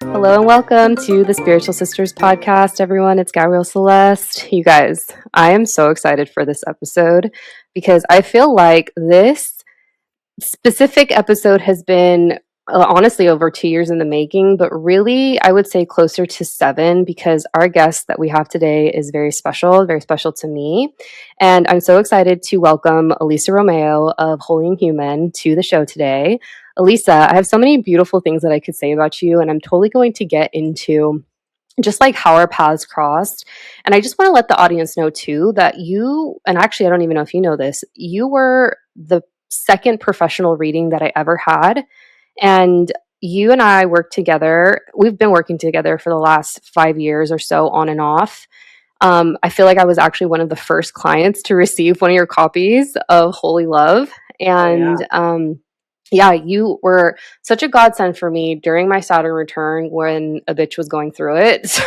Hello and welcome to the Spiritual Sisters podcast, everyone. It's Gabrielle Celeste. You guys, I am so excited for this episode because I feel like this specific episode has been honestly over 2 years in the making, but really I would say closer to 7 because our guest that we have today is very special to me. And I'm so excited to welcome Elisa Romeo of Holy and Human to the show today. Elisa, I have so many beautiful things that I could say about you, and I'm totally going to get into just like how our paths crossed. And I just want to let the audience know too that you, and actually, I don't even know if you know this, you were the second professional reading that I ever had. And you and I worked together. We've been working together for the last 5 years or so, on and off. I feel like I was actually one of the first clients to receive one of your copies of Holy Love. And yeah, you were such a godsend for me during my Saturn return when a bitch was going through it. So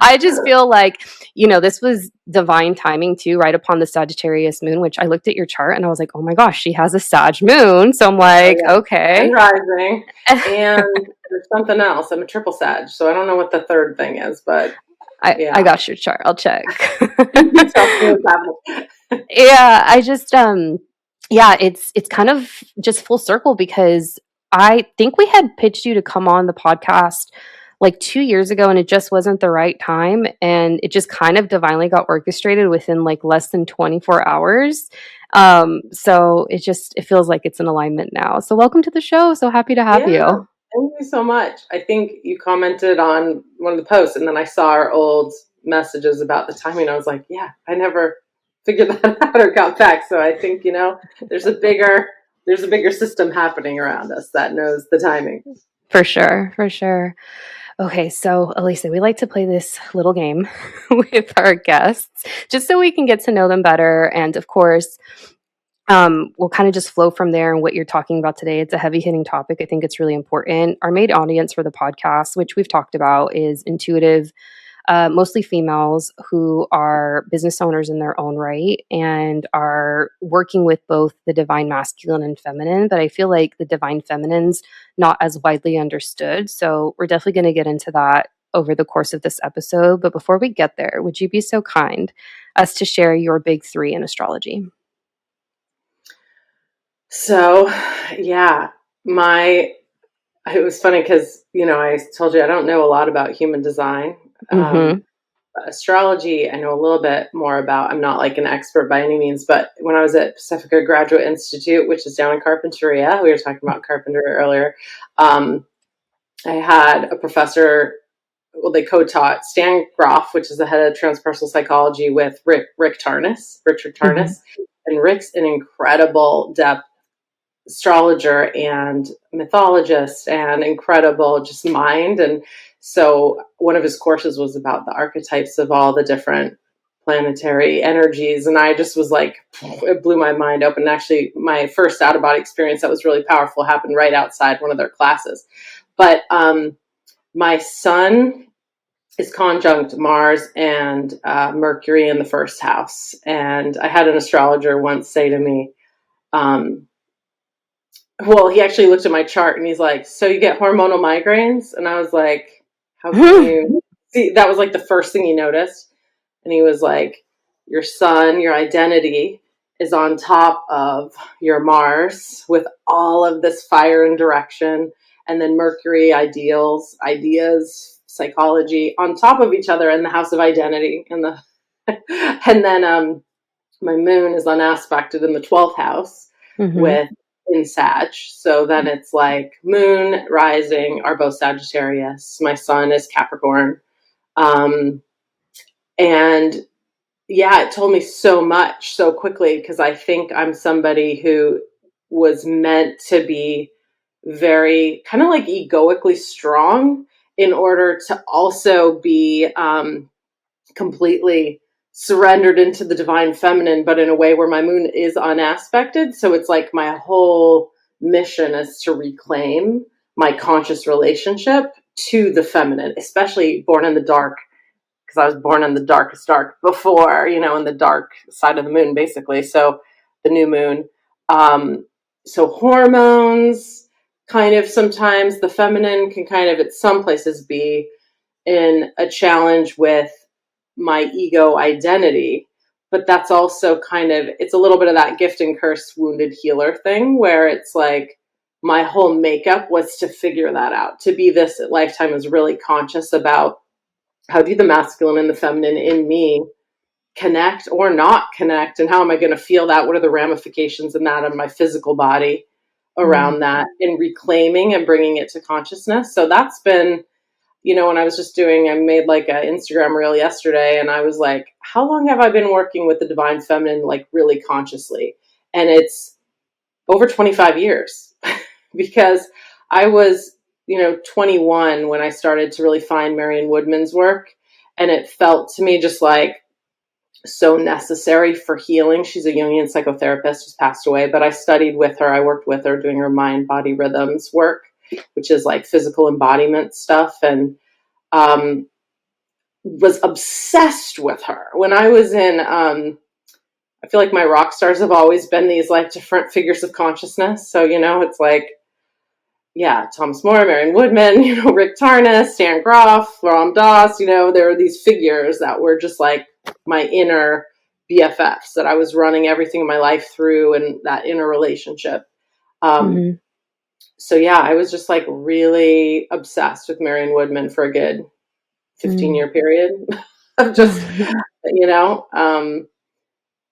I just feel like, this was divine timing too, right upon the Sagittarius moon, which I looked at your chart and I was like, oh my gosh, she has a Sag moon. So I'm like, okay. And rising. And there's something else. I'm a triple Sag, so I don't know what the third thing is, but I got your chart. I'll check. Yeah, I just it's kind of just full circle because I think we had pitched you to come on the podcast like 2 years ago and it just wasn't the right time, and it just kind of divinely got orchestrated within like less than 24 hours. So it feels like it's in alignment now. So welcome to the show. So happy to have you. Thank you so much. I think you commented on one of the posts and then I saw our old messages about the timing. I was like, yeah, I never figured that out or got back. So I think, there's a bigger system happening around us that knows the timing. For sure. Okay, so Elisa, we like to play this little game with our guests just so we can get to know them better. And of course, we'll kind of just flow from there and what you're talking about today. It's a heavy hitting topic. I think it's really important. Our main audience for the podcast, which we've talked about, is intuitive, mostly females who are business owners in their own right and are working with both the divine masculine and feminine. But I feel like the divine feminine's not as widely understood. So we're definitely going to get into that over the course of this episode. But before we get there, would you be so kind as to share your big 3 in astrology? So, yeah, it was funny because, I told you I don't know a lot about human design. Astrology, I know a little bit more about. I'm not like an expert by any means, but when I was at Pacifica Graduate Institute, which is down in Carpinteria, we were talking about carpentry earlier, I had a professor, they co-taught Stan Groff, which is the head of transpersonal psychology, with Richard Tarnas. And Rick's an incredible depth astrologer and mythologist and incredible just mind. And so one of his courses was about the archetypes of all the different planetary energies. And I just was like, it blew my mind open. And actually, my first out-of-body experience that was really powerful happened right outside one of their classes. But my sun is conjunct Mars and Mercury in the first house. And I had an astrologer once say to me, he actually looked at my chart and he's like, so you get hormonal migraines? And I was like, how can you see? That was like the first thing he noticed. And he was like, your sun, your identity is on top of your Mars with all of this fire and direction. And then Mercury, ideals, ideas, psychology on top of each other in the house of identity. And then my moon is unaspected in the 12th house with in Sag. So then it's like moon, rising are both Sagittarius. My sun is Capricorn. And yeah, it told me so much so quickly because I think I'm somebody who was meant to be very kind of like egoically strong in order to also be completely surrendered into the divine feminine, but in a way where my moon is unaspected. So it's like my whole mission is to reclaim my conscious relationship to the feminine, especially born in the dark, because I was born in the darkest dark before, in the dark side of the moon, basically. So the new moon. so hormones, kind of sometimes the feminine can kind of at some places be in a challenge with my ego identity. But that's also kind of, it's a little bit of that gift and curse wounded healer thing where it's like my whole makeup was to figure that out. To be this lifetime is really conscious about how do the masculine and the feminine in me connect or not connect, and how am I going to feel that? What are the ramifications in that of my physical body around that, and reclaiming and bringing it to consciousness. So that's been, when I was just I made like an Instagram reel yesterday, and I was like, how long have I been working with the divine feminine, like really consciously? And it's over 25 years because I was, 21 when I started to really find Marion Woodman's work. And it felt to me just like so necessary for healing. She's a Jungian psychotherapist who's passed away, but I studied with her. I worked with her doing her mind body rhythms work, which is like physical embodiment stuff. And was obsessed with her when I was in, I feel like my rock stars have always been these like different figures of consciousness. So, it's like, yeah, Thomas More, Marion Woodman, Rick Tarnas, Stan Groff, Ram Dass, there are these figures that were just like my inner BFFs that I was running everything in my life through, and that inner relationship. So yeah, I was just like really obsessed with Marion Woodman for a good 15-year period of just,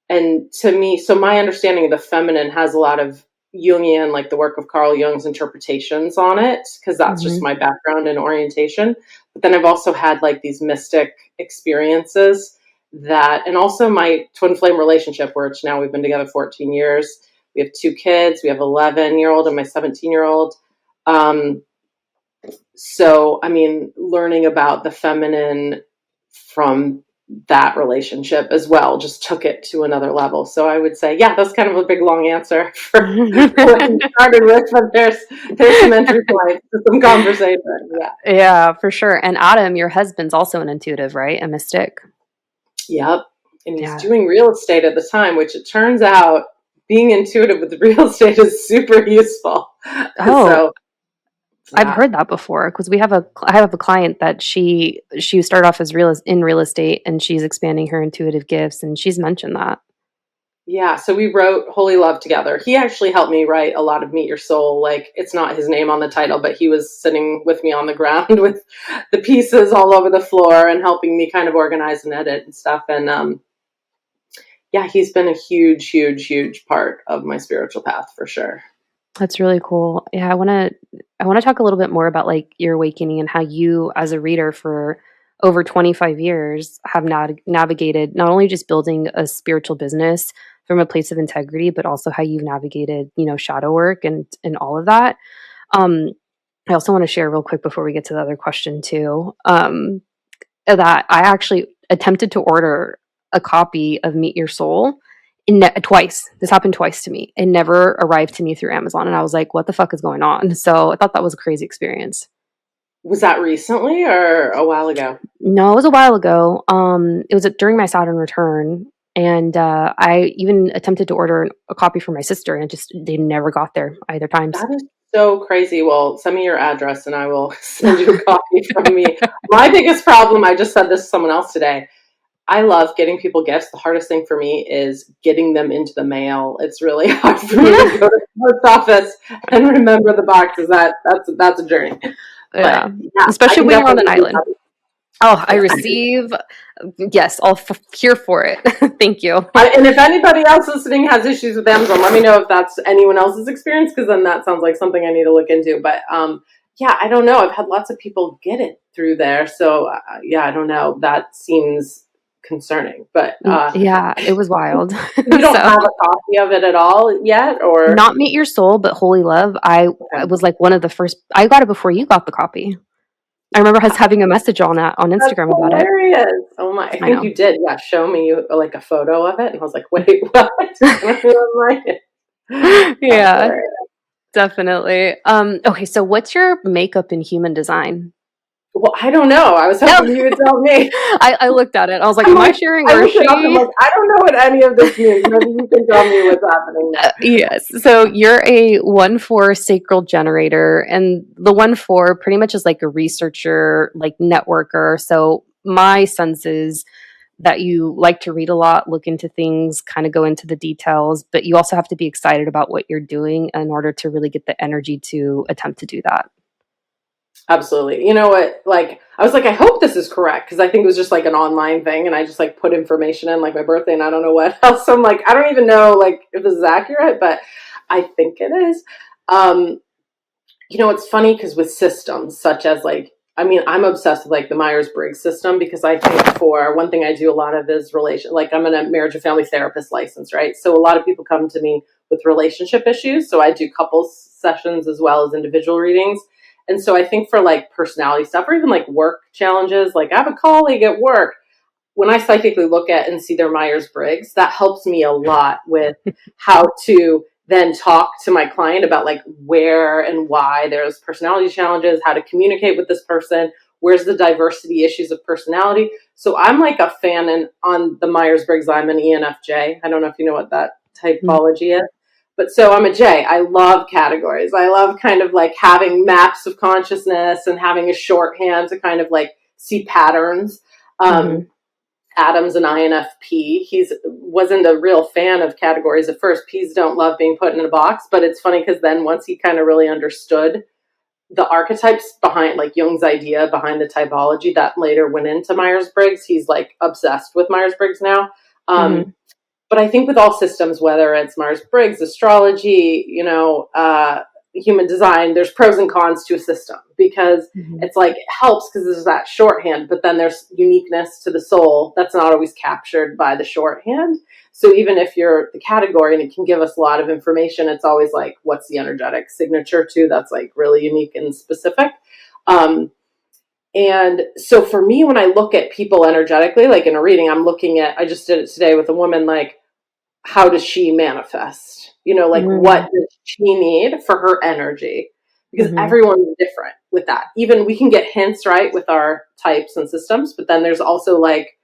and to me, so my understanding of the feminine has a lot of Jungian, like the work of Carl Jung's interpretations on it, because that's just my background and orientation. But then I've also had like these mystic experiences and also my twin flame relationship, which now we've been together 14 years. We have 2 kids. We have 11-year-old and my 17-year-old. So, I mean, learning about the feminine from that relationship as well just took it to another level. So I would say, yeah, that's kind of a big long answer for what we started with, but there's some entry points to some conversation. Yeah, for sure. And Adam, your husband's also an intuitive, right? A mystic. Yep. And he's doing real estate at the time, which it turns out being intuitive with real estate is super useful. So I've heard that before, because I have a client that she started off as in real estate, and she's expanding her intuitive gifts, and she's mentioned that. Yeah, so we wrote Holy Love together. He actually helped me write a lot of Meet Your Soul. Like, it's not his name on the title, but he was sitting with me on the ground with the pieces all over the floor and helping me kind of organize and edit and stuff. And yeah, he's been a huge, huge, huge part of my spiritual path for sure. That's really cool. Yeah, I want to talk a little bit more about like your awakening and how you, as a reader for over 25 years, have navigated not only just building a spiritual business from a place of integrity, but also how you've navigated, shadow work and all of that. I also want to share real quick before we get to the other question too, that I actually attempted to order a copy of Meet Your Soul twice. This happened twice to me. It never arrived to me through Amazon, and I was like, what the fuck is going on? So I thought that was a crazy experience. Was that recently or a while ago? No, it was a while ago. It was during my Saturn return, and I even attempted to order a copy for my sister, and they never got there either times. That is so crazy. Well, send me your address and I will send you a copy from me. My biggest problem, I just said this to someone else today, I love getting people gifts. The hardest thing for me is getting them into the mail. It's really hard for me to go to the post office and remember the boxes. That's a journey. Yeah, but, yeah, especially when you're on an island. Oh, I receive. Yes, I'll here for it. Thank you. And if anybody else listening has issues with Amazon, let me know if that's anyone else's experience, because then that sounds like something I need to look into. But yeah, I don't know. I've had lots of people get it through there. So yeah, I don't know. That seems concerning, but yeah, it was wild. You don't have a copy of it at all yet, or not Meet Your Soul, but Holy Love. I was like one of the first. I got it before you got the copy. I remember us having a message on Instagram about hilarious. It. Oh my! I think you did. Yeah, show me like a photo of it, and I was like, wait, what? Yeah, definitely. Okay, so what's your makeup in human design? Well, I don't know. I was hoping you would tell me. I looked at it. I was like, I'm am I like, sharing I or is looked it up and I'm she? like, I don't know what any of this means. Maybe you can tell me what's happening now. Yes. So you're a 1/4 sacral generator, and the 1/4 pretty much is like a researcher, like networker. So my sense is that you like to read a lot, look into things, kind of go into the details, but you also have to be excited about what you're doing in order to really get the energy to attempt to do that. Absolutely. You know what? Like, I was like, I hope this is correct because I think it was just like an online thing, and I just like put information in, like my birthday, and I don't know what else. So I'm like, I don't even know like if this is accurate, but I think it is. Um, it's funny because with systems such as like, I mean, I'm obsessed with like the Myers-Briggs system because I think for one thing I do a lot of is relation. Like I'm a marriage and family therapist license, right? So a lot of people come to me with relationship issues. So I do couples sessions as well as individual readings. And so I think for like personality stuff or even like work challenges, like I have a colleague at work, when I psychically look at and see their Myers-Briggs, that helps me a lot with how to then talk to my client about like where and why there's personality challenges, how to communicate with this person, where's the diversity issues of personality. So I'm like a fan, and on the Myers-Briggs, I'm an ENFJ. I don't know if you know what that typology is. But so I'm a J. I love categories. I love kind of like having maps of consciousness and having a shorthand to kind of like see patterns. Mm-hmm. Adam's an INFP. He wasn't a real fan of categories at first. P's don't love being put in a box, but it's funny because then once he kind of really understood the archetypes behind like Jung's idea behind the typology that later went into Myers-Briggs, he's like obsessed with Myers-Briggs now. Mm-hmm. But I think with all systems, whether it's Myers-Briggs, astrology, human design, there's pros and cons to a system because Mm-hmm. it's like it helps because there's that shorthand, but then there's uniqueness to the soul that's not always captured by the shorthand. So even if you're the category and it can give us a lot of information, it's always like, what's the energetic signature too? That's like really unique and specific. And so for me, when I look at people energetically, like in a reading, I just did it today with a woman, like, how does she manifest? Like what Mm-hmm. does she need for her energy? Because Mm-hmm. everyone's different with that. Even we can get hints, right, with our types and systems, but then there's also like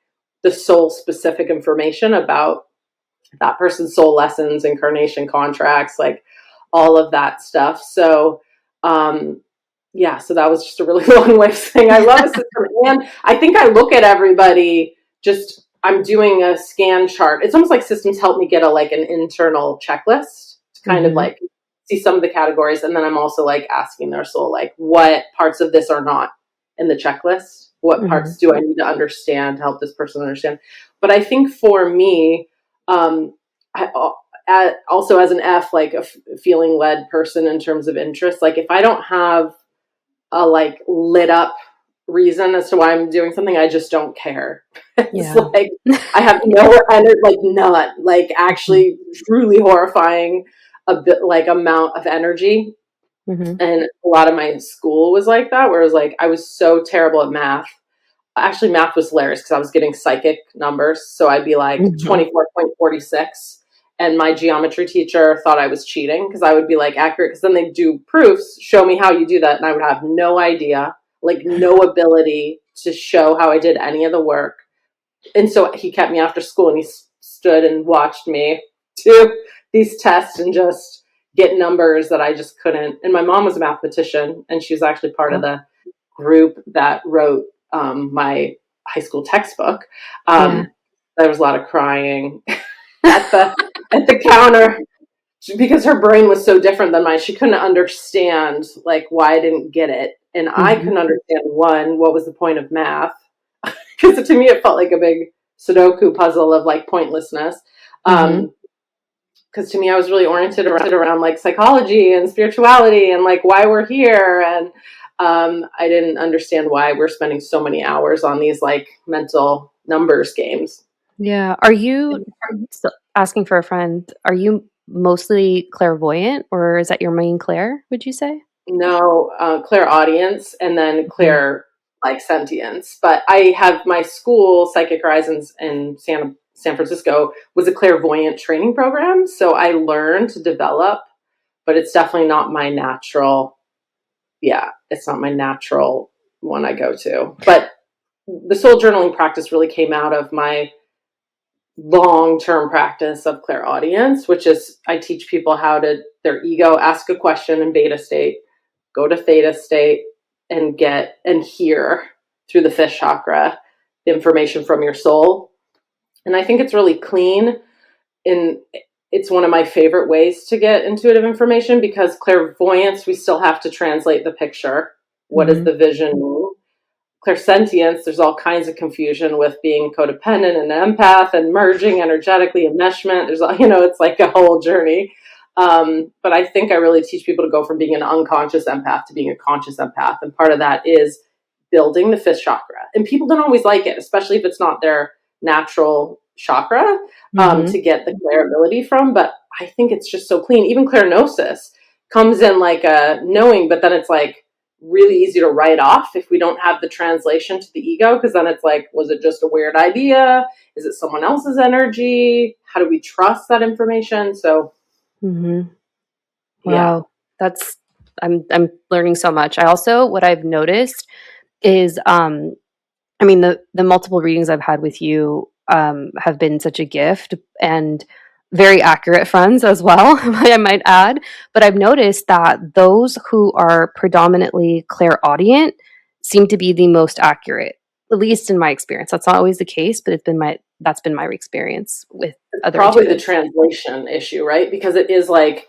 the soul specific information about that person's soul lessons, incarnation contracts, like all of that stuff. So, yeah, so that was just a really long way of saying I love a system. And I think I look at everybody just, I'm doing a scan chart. It's almost like systems help me get an internal checklist to kind of Mm-hmm. like see some of the categories. And then I'm also like asking their soul, like, what parts of this are not in the checklist? What Mm-hmm. parts do I need to understand to help this person understand? But I think for me, um, also as an F, like a feeling led person in terms of interest, like if I don't have a like lit up reason as to why I'm doing something, I just don't care. It's Yeah. like I have no energy, like none, like Mm-hmm. actually truly horrifying a bit like amount of energy. Mm-hmm. And a lot of my school was like that, where it was like I was so terrible at math. Actually, math was hilarious because I was getting psychic numbers. So I'd be like Mm-hmm. 24.46. And my geometry teacher thought I was cheating because I would be like accurate. Because then they'd do proofs, show me how you do that. And I would have no idea, like no ability to show how I did any of the work. And so he kept me after school and he stood and watched me do these tests and just get numbers that I just couldn't. And my mom was a mathematician and she was actually part of Oh, the group that wrote my high school textbook. yeah. There was a lot of crying at the counter because her brain was so different than mine. She couldn't understand like why I didn't get it, and I Mm-hmm. couldn't understand what was the point of math because to me it felt like a big Sudoku puzzle of like pointlessness. Mm-hmm. Um, because to me I was really oriented around like psychology and spirituality and like why we're here, and I didn't understand why we're spending so many hours on these like mental numbers games. Yeah. Are you so asking for a friend? Are you mostly clairvoyant, or is that your main clair, would you say? No, clairaudience and then Mhm. clair like sentience. But I have my school, Psychic Horizons in San Francisco, was a clairvoyant training program. So I learned to develop, but it's definitely not my natural. Yeah, it's not my natural one I go to. But the soul journaling practice really came out of my long-term practice of clairaudience, which is I teach people how to, their ego, ask a question in beta state, go to theta state, and get and hear through the fifth chakra the information from your soul. And I think it's really clean. It's one of my favorite ways to get intuitive information, because clairvoyance, we still have to translate the picture. What does the vision mean? Clairsentience, there's all kinds of confusion with being codependent and empath and merging energetically, enmeshment. There's, it's like a whole journey. But I think I really teach people to go from being an unconscious empath to being a conscious empath. And part of that is building the fifth chakra. And people don't always like it, especially if it's not their natural chakra, to get the clair ability from. But I think it's just so clean. Even clairgnosis comes in like a knowing, but then it's like really easy to write off if we don't have the translation to the ego, because then it's like, was it just a weird idea? Is it someone else's energy? How do we trust that information? So wow, that's I'm learning so much. I also, what I've noticed is I mean, the multiple readings I've had with you have been such a gift, and very accurate friends as well, I might add. But I've noticed that those who are predominantly clairaudient seem to be the most accurate, at least in my experience. That's not always the case, but that's been my experience with other probably intuitives. the translation issue, right? Because it is like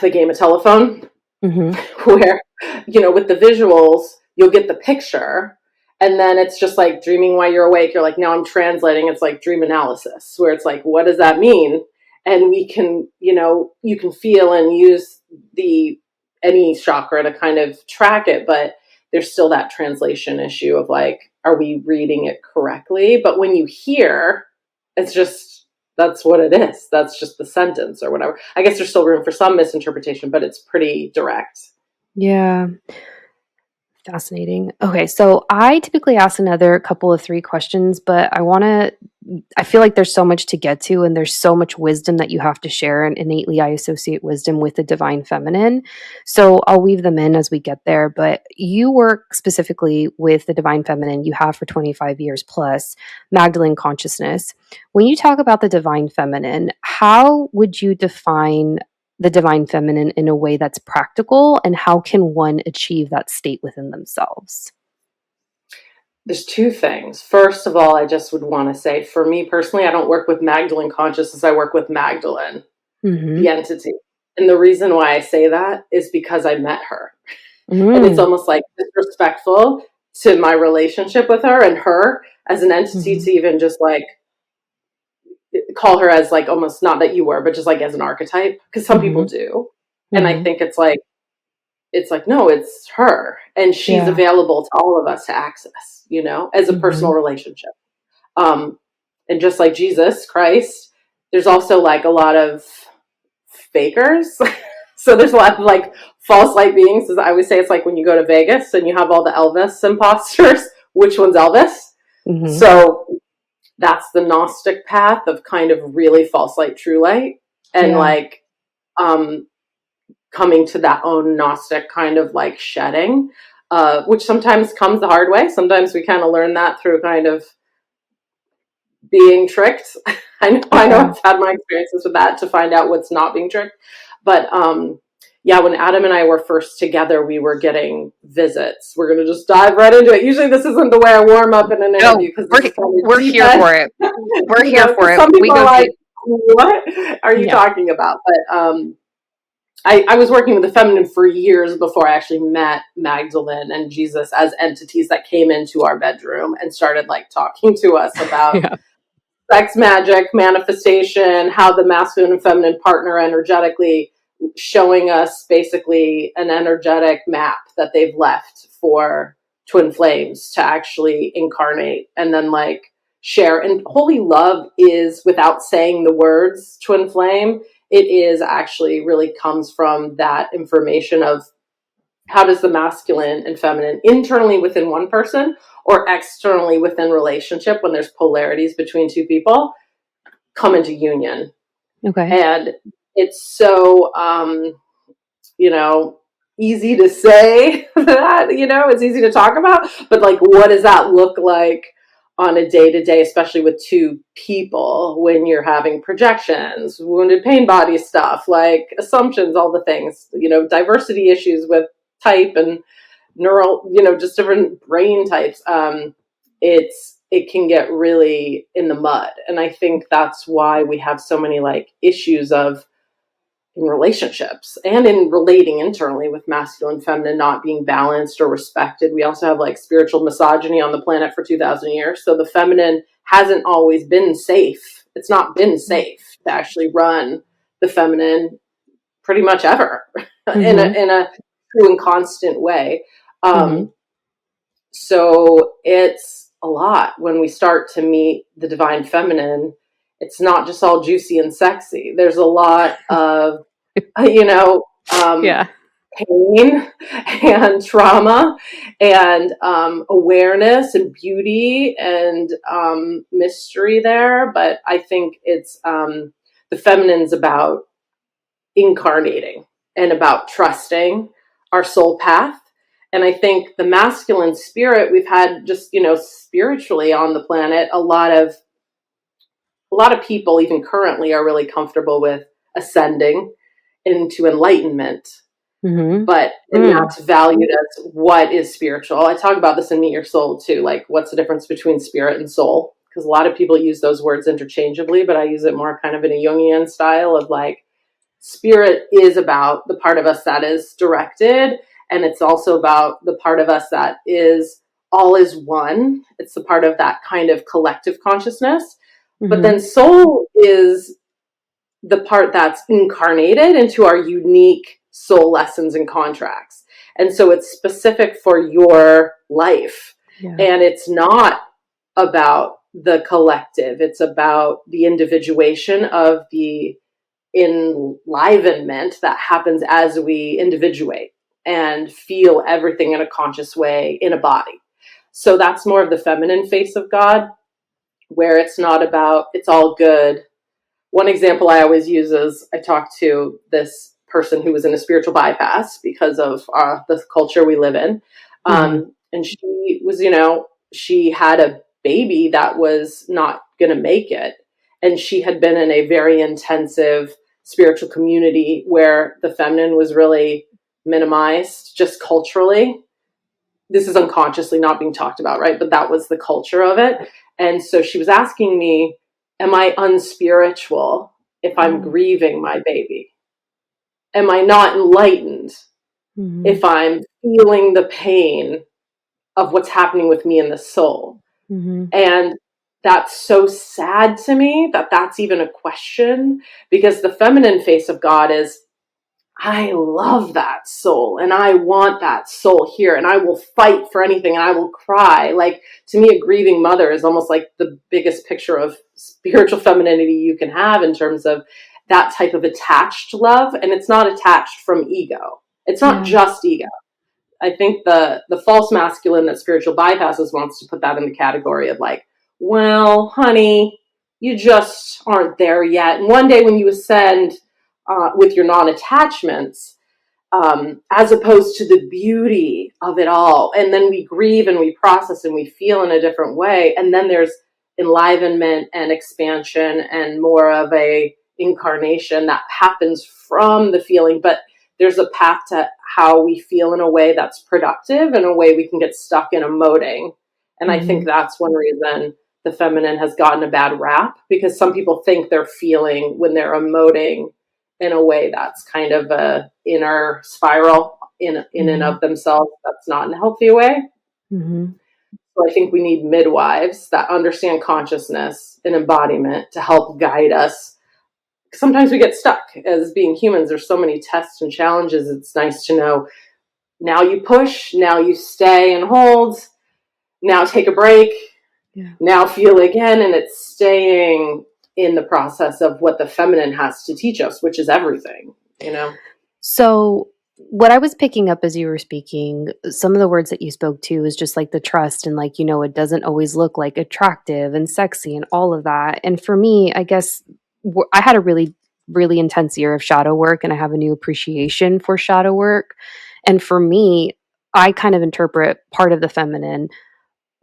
the game of telephone, where, with the visuals, you'll get the picture, and then it's just like dreaming while you're awake. You're like, now I'm translating. It's like dream analysis, where it's like, what does that mean? And we can, you can feel and use any chakra to kind of track it, but there's still that translation issue of like, are we reading it correctly? But when you hear, it's just, that's what it is. That's just the sentence or whatever. I guess there's still room for some misinterpretation, but it's pretty direct. Yeah. Fascinating. Okay, so I typically ask another couple of 3 questions, but I feel like there's so much to get to, and there's so much wisdom that you have to share, and innately I associate wisdom with the divine feminine. So I'll weave them in as we get there, but you work specifically with the divine feminine. You have for 25 years plus, Magdalene Consciousness. When you talk about the divine feminine, how would you define the divine feminine in a way that's practical, and how can one achieve that state within themselves? There's 2 things. First of all, I just would want to say, for me personally, I don't work with Magdalene Consciousness. I work with Magdalene, the entity. And the reason why I say that is because I met her. And it's almost like disrespectful to my relationship with her and her as an entity to even just like call her as like, almost not that you were, but just like as an archetype, because some people do. And I think it's like, no, it's her, and she's available to all of us to access, as a personal relationship. And just like Jesus Christ, there's also like a lot of fakers. So there's a lot of like false light beings. As I always say, it's like when you go to Vegas and you have all the Elvis imposters, which one's Elvis? So that's the Gnostic path of kind of really false light, true light, and like coming to that own Gnostic kind of like shedding, which sometimes comes the hard way. Sometimes we kind of learn that through kind of being tricked. I know I've had my experiences with that to find out what's not being tricked. But when Adam and I were first together, we were getting visits. We're going to just dive right into it. Usually this isn't the way I warm up in an interview, because we're here for it. We're here for it. Some people are like, what are you talking about? But I was working with the feminine for years before I actually met Magdalene and Jesus as entities that came into our bedroom and started like talking to us about sex magic, manifestation, how the masculine and feminine partner energetically, showing us basically an energetic map that they've left for twin flames to actually incarnate and then like share. And holy love is, without saying the words twin flame, it is actually really comes from that information of how does the masculine and feminine internally within one person or externally within relationship, when there's polarities between 2 people, come into union. Okay. And it's so, easy to say that, it's easy to talk about, but like, what does that look like on a day-to-day, especially with two people, when you're having projections, wounded pain body stuff, like assumptions, all the things, diversity issues with type and neural, just different brain types. It can get really in the mud. And I think that's why we have so many like issues of in relationships and in relating internally with masculine and feminine not being balanced or respected. We also have like spiritual misogyny on the planet for 2,000 years. So the feminine hasn't always been safe. It's not been safe to actually run the feminine pretty much ever in a true and constant way. So it's a lot when we start to meet the divine feminine. It's not just all juicy and sexy. There's a lot of, Yeah. pain and trauma and awareness and beauty and mystery there. But I think it's the feminine's about incarnating and about trusting our soul path. And I think the masculine spirit, we've had just, spiritually on the planet, a lot of people even currently are really comfortable with ascending into enlightenment. But that's valued as what is spiritual. I talk about this in Meet Your Soul too, like what's the difference between spirit and soul? Because a lot of people use those words interchangeably, but I use it more kind of in a Jungian style of like, spirit is about the part of us that is directed, and it's also about the part of us that is all is one. It's the part of that kind of collective consciousness. But then soul is the part that's incarnated into our unique soul lessons and contracts. And so it's specific for your life. Yeah. And it's not about the collective. It's about the individuation of the enlivenment that happens as we individuate and feel everything in a conscious way in a body. So that's more of the feminine face of God, where it's not about, it's all good. One example I always use is I talked to this person who was in a spiritual bypass because of the culture we live in. And she was, she had a baby that was not going to make it. And she had been in a very intensive spiritual community where the feminine was really minimized just culturally. This is unconsciously not being talked about, right? But that was the culture of it. And so she was asking me, am I unspiritual if I'm grieving my baby? Am I not enlightened if I'm feeling the pain of what's happening with me in the soul? And that's so sad to me that that's even a question, because the feminine face of God is, I love that soul and I want that soul here and I will fight for anything and I will cry. Like, to me, a grieving mother is almost like the biggest picture of spiritual femininity you can have in terms of that type of attached love. And it's not attached from ego. It's not just ego. I think the false masculine that spiritual bypasses wants to put that in the category of like, well, honey, you just aren't there yet. And one day when you ascend with your non-attachments, as opposed to the beauty of it all. And then we grieve and we process and we feel in a different way. And then there's enlivenment and expansion and more of a incarnation that happens from the feeling. But there's a path to how we feel in a way that's productive, in a way we can get stuck in emoting. And I think that's one reason the feminine has gotten a bad rap, because some people think they're feeling when they're emoting in a way that's kind of a inner spiral in and of themselves. That's not in a healthy way. So I think we need midwives that understand consciousness and embodiment to help guide us. Sometimes we get stuck as being humans. There's so many tests and challenges. It's nice to know, now you push, now you stay and hold, now take a break, now feel again. And it's staying in the process of what the feminine has to teach us, which is everything, So what I was picking up as you were speaking, some of the words that you spoke to is just like the trust and like, it doesn't always look like attractive and sexy and all of that. And for me, I guess I had a really, really intense year of shadow work, and I have a new appreciation for shadow work. And for me, I kind of interpret part of the feminine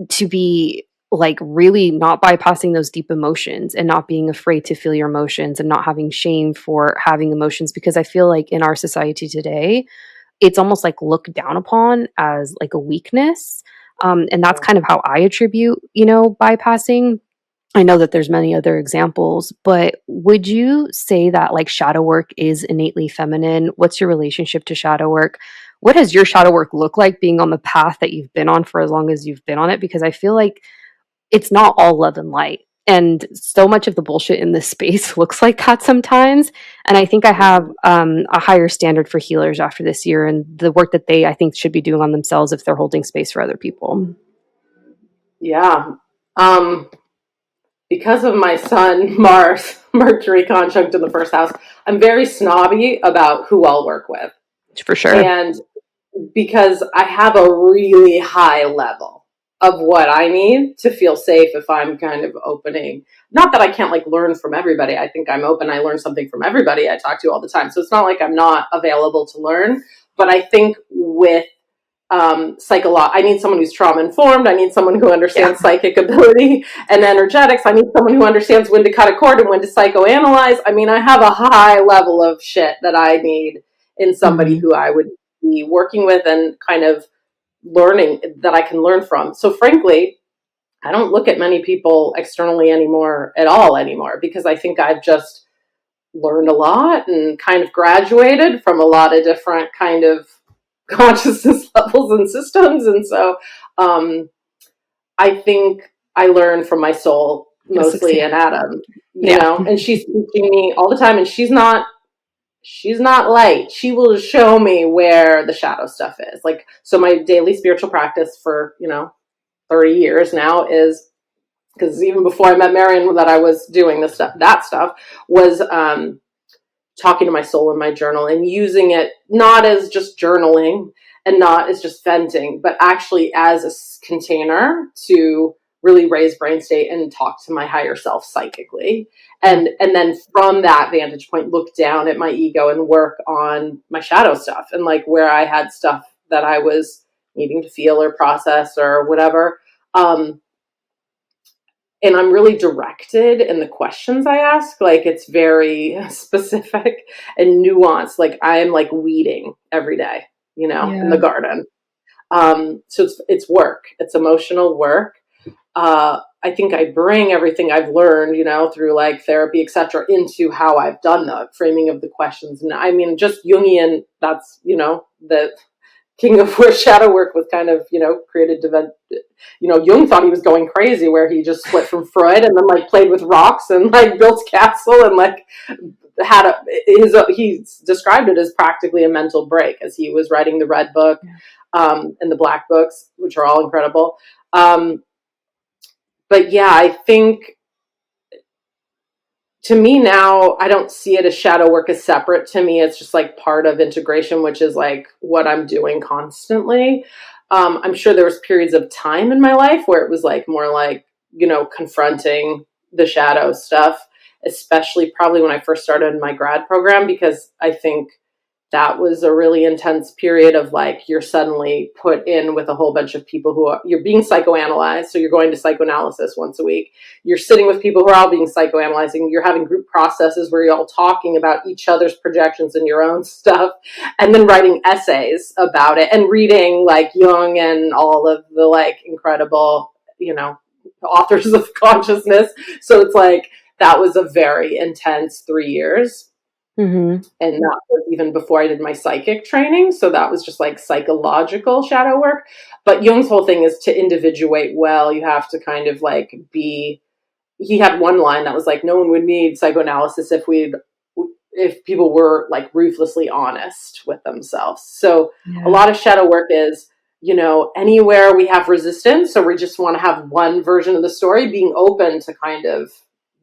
to be like really not bypassing those deep emotions and not being afraid to feel your emotions and not having shame for having emotions, because I feel like in our society today, it's almost like looked down upon as like a weakness. And that's Yeah. kind of how I attribute, bypassing. I know that there's many other examples, but would you say that like shadow work is innately feminine? What's your relationship to shadow work? What does your shadow work look like being on the path that you've been on for as long as you've been on it? Because I feel like it's not all love and light. And so much of the bullshit in this space looks like that sometimes. And I think I have a higher standard for healers after this year and the work that they, I think, should be doing on themselves if they're holding space for other people. Yeah. Um, because of my son, Mars, Mercury conjunct in the first house, I'm very snobby about who I'll work with. For sure. And because I have a really high level of what I need to feel safe if I'm kind of opening. Not that I can't like learn from everybody. I think I'm open. I learn something from everybody I talk to all the time. So it's not like I'm not available to learn. But I think with I need someone who's trauma informed. I need someone who Yeah. understands psychic ability and energetics. I need someone who understands when to cut a cord and when to psychoanalyze. I mean, I have a high level of shit that I need in somebody Hmm. who I would be working with and kind of learning that I can learn from. So frankly, I don't look at many people externally anymore at all anymore, because I think I've just learned a lot and kind of graduated from a lot of different kind of consciousness levels and systems. And so I think I learn from my soul Yes, mostly and Adam, yeah. and she's teaching me all the time, and she's not light. She will show me where the shadow stuff is. Like, so my daily spiritual practice for, 30 years now is, because even before I met Marion, that I was doing this stuff, that stuff was talking to my soul in my journal and using it not as just journaling and not as just venting, but actually as a container to really raise brain state and talk to my higher self psychically. Yeah. And then from that vantage point, look down at my ego and work on my shadow stuff and like where I had stuff that I was needing to feel or process or whatever. And I'm really directed in the questions I ask. Like, it's very specific and nuanced. Like, I am like weeding every day, in Yeah. the garden. So it's work. It's emotional work. I think I bring everything I've learned, through like therapy, etc., into how I've done the framing of the questions. And I mean, just Jungian, that's, the king of where shadow work was kind of, created to, Jung thought he was going crazy where he just split from Freud and then like played with rocks and like built castle and like he described it as practically a mental break as he was writing the red book, and the black books, which are all incredible. But yeah, I think to me now, I don't see it as shadow work as separate. To me, it's just like part of integration, which is like what I'm doing constantly. I'm sure there was periods of time in my life where it was like more like, confronting the shadow stuff, especially probably when I first started my grad program, because I think that was a really intense period of like you're suddenly put in with a whole bunch of people you're being psychoanalyzed. So you're going to psychoanalysis once a week. You're sitting with people who are all being psychoanalyzing. You're having group processes where you're all talking about each other's projections and your own stuff, and then writing essays about it and reading like Jung and all of the like incredible, authors of consciousness. So it's like that was a very intense 3 years, Hmm. and that was even before I did my psychic training. So that was just like psychological shadow work. But Jung's whole thing is to individuate well. You have to kind of like he had one line that was like, no one would need psychoanalysis if people were like ruthlessly honest with themselves. So a Yeah. lot of shadow work is, anywhere we have resistance, or we just want to have one version of the story, being open to kind of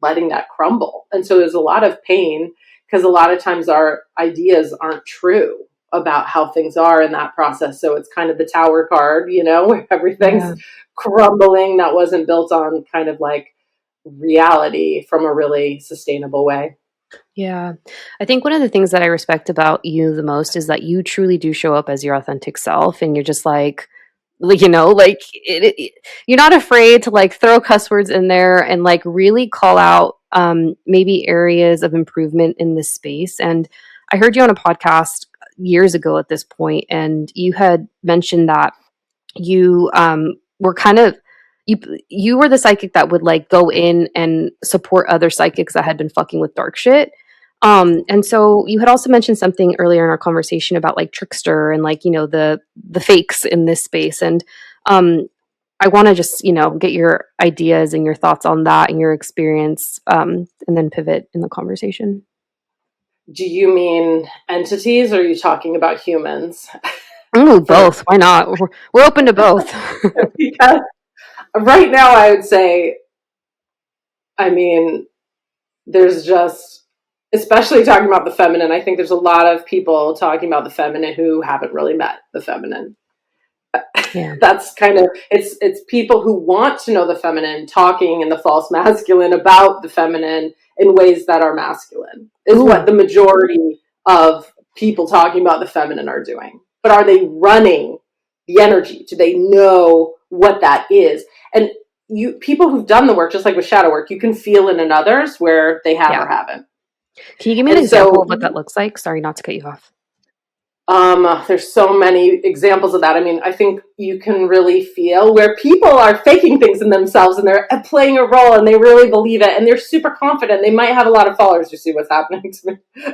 letting that crumble. And so there's a lot of pain because a lot of times our ideas aren't true about how things are in that process. So it's kind of the tower card, where everything's Yeah. crumbling that wasn't built on kind of like reality from a really sustainable way. Yeah. I think one of the things that I respect about you the most is that you truly do show up as your authentic self and you're just like you're not afraid to like throw cuss words in there and like really call out maybe areas of improvement in this space. And I heard you on a podcast years ago at this point, and you had mentioned that you were kind of you you were the psychic that would like go in and support other psychics that had been fucking with dark shit. And so you had also mentioned something earlier in our conversation about like trickster and like, the fakes in this space. And um I want to just, get your ideas and your thoughts on that and your experience, and then pivot in the conversation. Do you mean entities, or are you talking about humans? Ooh, For both. Why not? We're open to both. because right now I would say, I mean, there's just, especially talking about the feminine, I think there's a lot of people talking about the feminine who haven't really met the feminine. Yeah. That's kind of, it's people who want to know the feminine talking in the false masculine about the feminine in ways that are masculine is what Ooh. the majority of people talking about the feminine are doing. But are they running the energy? Do they know what that is? And you, people who've done the work, just like with shadow work, you can feel it in others where they have Yeah. or haven't. Can you give me an And example so of what that looks like? Sorry, not to cut you off. there's so many examples of that. I mean, I think you can really feel where people are faking things in themselves and they're playing a role and they really believe it and they're super confident. They might have a lot of followers. You see what's happening to me.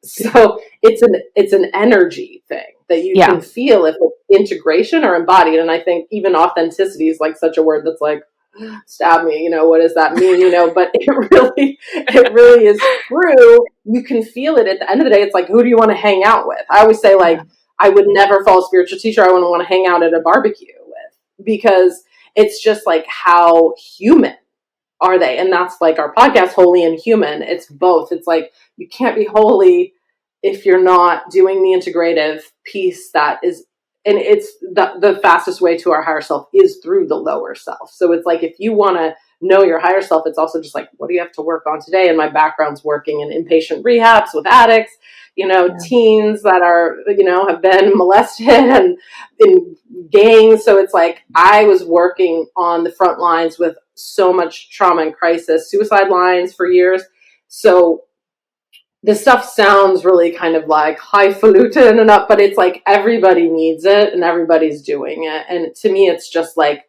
So it's an energy thing that you Yeah. can feel if it's integration or embodied. And I think even authenticity is like such a word that's like, stab me, what does that mean, but it really is true. You can feel it at the end of the day. It's like, who do you want to hang out with? I always say, like, Yeah. I would never follow a spiritual teacher I wouldn't want to hang out at a barbecue with, because it's just like, how human are they? And that's like our podcast, Holy and Human. It's both. It's like, you can't be holy if you're not doing the integrative piece that is, and it's the fastest way to our higher self is through the lower self. So it's like, if you want to know your higher self, it's also just like, what do you have to work on today? And my background's working in inpatient rehabs with addicts, Yeah. teens that are, have been molested and in gangs. So it's like, I was working on the front lines with so much trauma and crisis, suicide lines for years. So this stuff sounds really kind of like highfalutin and up, but it's like everybody needs it and everybody's doing it. And to me, it's just like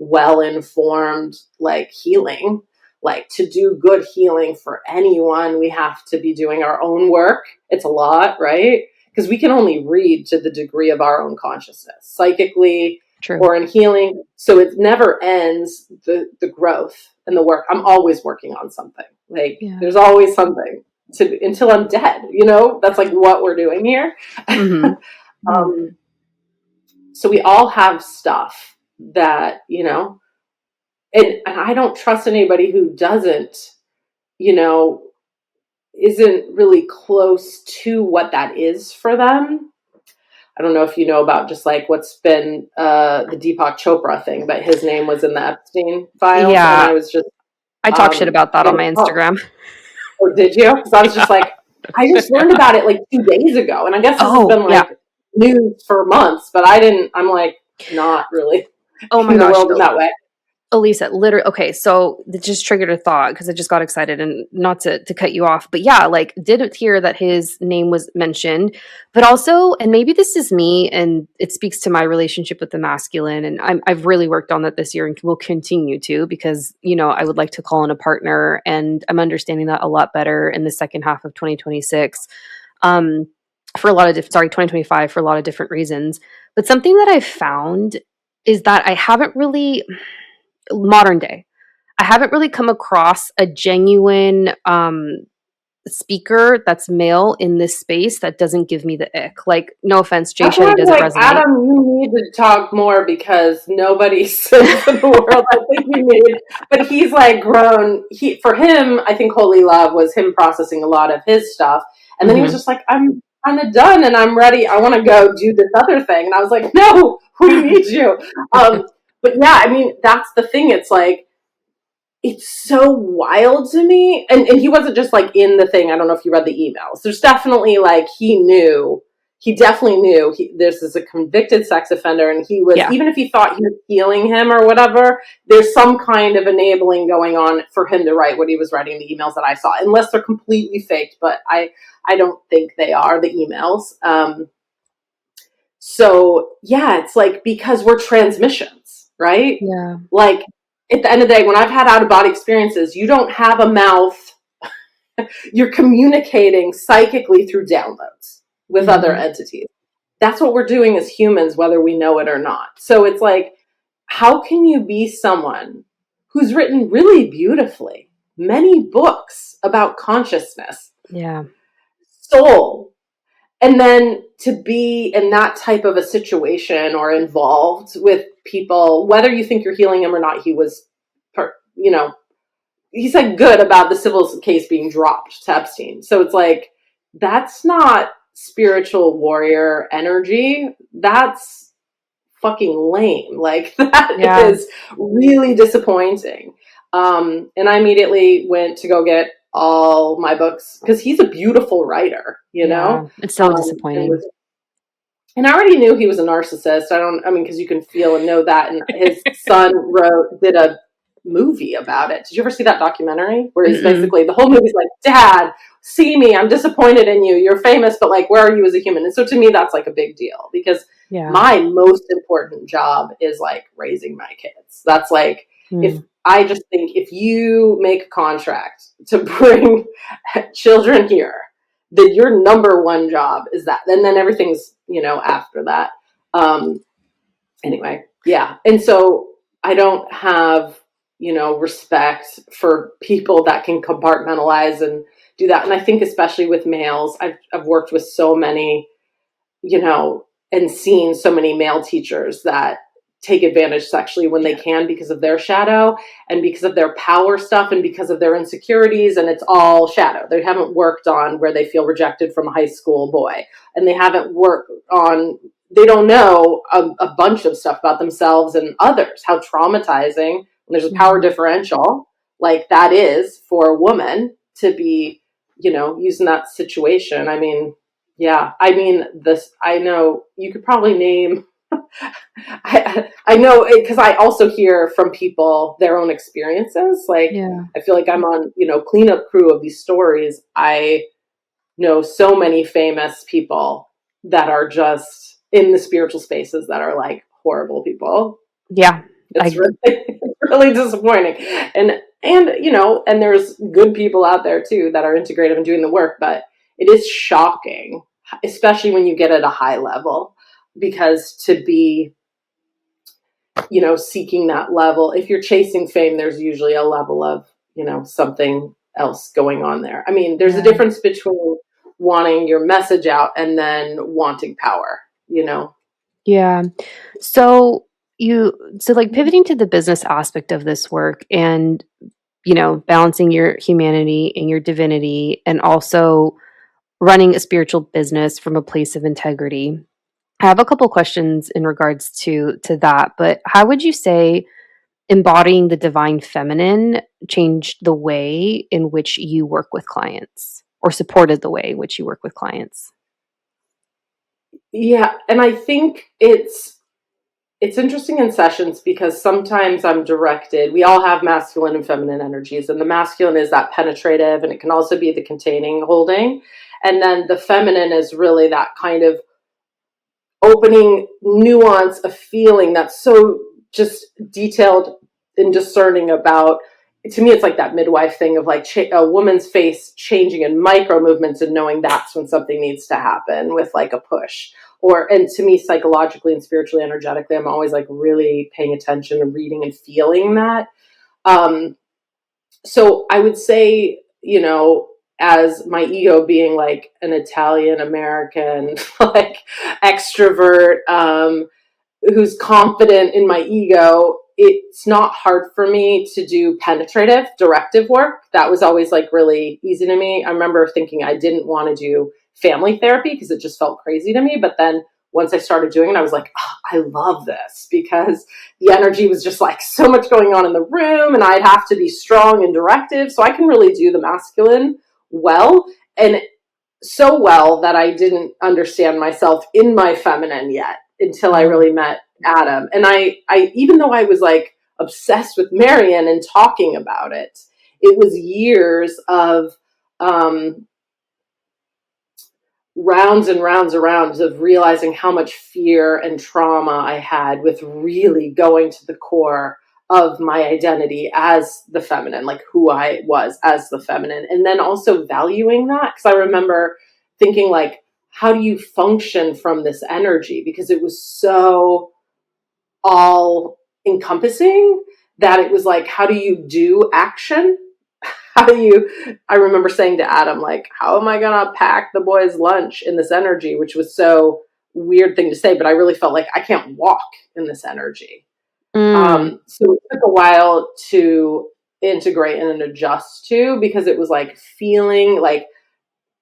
well-informed, like healing. Like, to do good healing for anyone, we have to be doing our own work. It's a lot, right? Because we can only read to the degree of our own consciousness, psychically True. or in healing. So it never ends, the growth and the work. I'm always working on something. Like, Yeah. there's always something until I'm dead, that's like what we're doing here. Mm-hmm. Mm. So we all have stuff that, and I don't trust anybody who doesn't, you know, isn't really close to what that is for them. I don't know if you know about just like what's been the Deepak Chopra thing, but his name was in the Epstein files, and Yeah. I was just I talk shit about that on my oh, Instagram. oh, did you? Because I was Yeah. just like, I just learned about it like 2 days ago, and I guess this has Oh, been yeah. like news for months, but I didn't. I'm like not really Oh my in the gosh. world in that way. Elisa, literally, okay, so it just triggered a thought because I just got excited, and not to cut you off, but yeah, like did hear that his name was mentioned, but also, and maybe this is me, and it speaks to my relationship with the masculine, and I've really worked on that this year and will continue to, because I would like to call in a partner, and I'm understanding that a lot better in the second half of 2026, um, for a lot of 2025 for a lot of different reasons, but something that I've found is that I haven't really modern day. I haven't really come across a genuine speaker that's male in this space that doesn't give me the ick. Like, no offense, Jay That's why Shetty I'm doesn't like, resonate. Adam, you need to talk more because nobody sings in the world. I think you need, but he's like grown. For him, I think Holy Love was him processing a lot of his stuff, and then he was Hmm. just like, I'm kind of done and I'm ready. I want to go do this other thing, and I was like, no, we need you. But yeah, I mean, that's the thing. It's like, it's so wild to me. And he wasn't just like in the thing. I don't know if you read the emails. There's definitely like, he definitely knew this is a convicted sex offender, and he was, Yeah. even if he thought he was healing him or whatever, there's some kind of enabling going on for him to write what he was writing in the emails that I saw, unless they're completely faked, but I don't think they are, the emails. So yeah, it's like, because we're transmissions, right? Yeah. Like, at the end of the day, when I've had out of body experiences, you don't have a mouth. You're communicating psychically through downloads with other Mm-hmm. entities. That's what we're doing as humans, whether we know it or not. So it's like, how can you be someone who's written really beautifully many books about consciousness, Yeah. soul, and then to be in that type of a situation or involved with people, whether you think you're healing him or not? He was, you know, he said good about the civil case being dropped to Epstein. So it's like, that's not spiritual warrior energy. That's fucking lame. Like, that Yeah. is really disappointing. And I immediately went to go get all my books, because he's a beautiful writer, you Yeah. know? It's so And disappointing. was, and I already knew he was a narcissist. I mean, because you can feel and know that. And his son did a movie about it. Did you ever see that documentary where he's Mm-mm. basically, the whole movie's like, Dad, see me, I'm disappointed in you. You're famous, but like, where are you as a human? And so to me, that's like a big deal, because Yeah. my most important job is like raising my kids. That's like, if Mm. I just think, if you make a contract to bring children here, that your number one job is that, and then everything's, after that. Anyway, yeah. And so I don't have, respect for people that can compartmentalize and do that. And I think especially with males, I've worked with so many, and seen so many male teachers that take advantage sexually when they can, because of their shadow and because of their power stuff and because of their insecurities. And it's all shadow. They haven't worked on where they feel rejected from a high school boy, and they haven't worked on, they don't know a bunch of stuff about themselves and others, how traumatizing when there's a power Mhm. differential like that is for a woman to be, using that situation. I mean, yeah, I mean, I know you could probably name, I know, because I also hear from people their own experiences. Like, Yeah. I feel like I'm on, cleanup crew of these stories. I know so many famous people that are just in the spiritual spaces that are like horrible people. Yeah. It's I really, it's really disappointing. And there's good people out there too that are integrative and doing the work, but it is shocking, especially when you get at a high level, because to be, seeking that level, if you're chasing fame, there's usually a level of, something else going on there. I mean, there's a yeah. difference between wanting your message out and then wanting power. Yeah. So like pivoting to the business aspect of this work and, balancing your humanity and your divinity and also running a spiritual business from a place of integrity. I have a couple questions in regards to that, but how would you say embodying the divine feminine changed the way in which you work with clients or supported the way in which you work with clients? Yeah, and I think it's interesting in sessions, because sometimes I'm directed. We all have masculine and feminine energies, and the masculine is that penetrative, and it can also be the containing, holding. And then the feminine is really that kind of opening nuance of feeling that's so just detailed and discerning about. To me, it's like that midwife thing of like a woman's face changing in micro movements and knowing that's when something needs to happen with like a push. And to me, psychologically and spiritually, energetically, I'm always like really paying attention and reading and feeling that. Um, so I would say, as my ego being like an Italian American, like extrovert, who's confident in my ego, it's not hard for me to do penetrative, directive work. That was always like really easy to me. I remember thinking I didn't want to do family therapy because it just felt crazy to me. But then once I started doing it, I was like, oh, I love this, because the energy was just like so much going on in the room, and I'd have to be strong and directive. So I can really do the masculine well, and so well that I didn't understand myself in my feminine yet until I really met Adam. And I even though I was like obsessed with Marion and talking about it, it was years of rounds and rounds and rounds of realizing how much fear and trauma I had with really going to the core of my identity as the feminine, like who I was as the feminine. And then also valuing that, because I remember thinking like, how do you function from this energy? Because it was so all encompassing that it was like, how do you do action? How do you, I remember saying to Adam, like, how am I going to pack the boys' lunch in this energy, which was so weird thing to say, but I really felt like I can't walk in this energy. So it took a while to integrate and adjust to, because it was like feeling like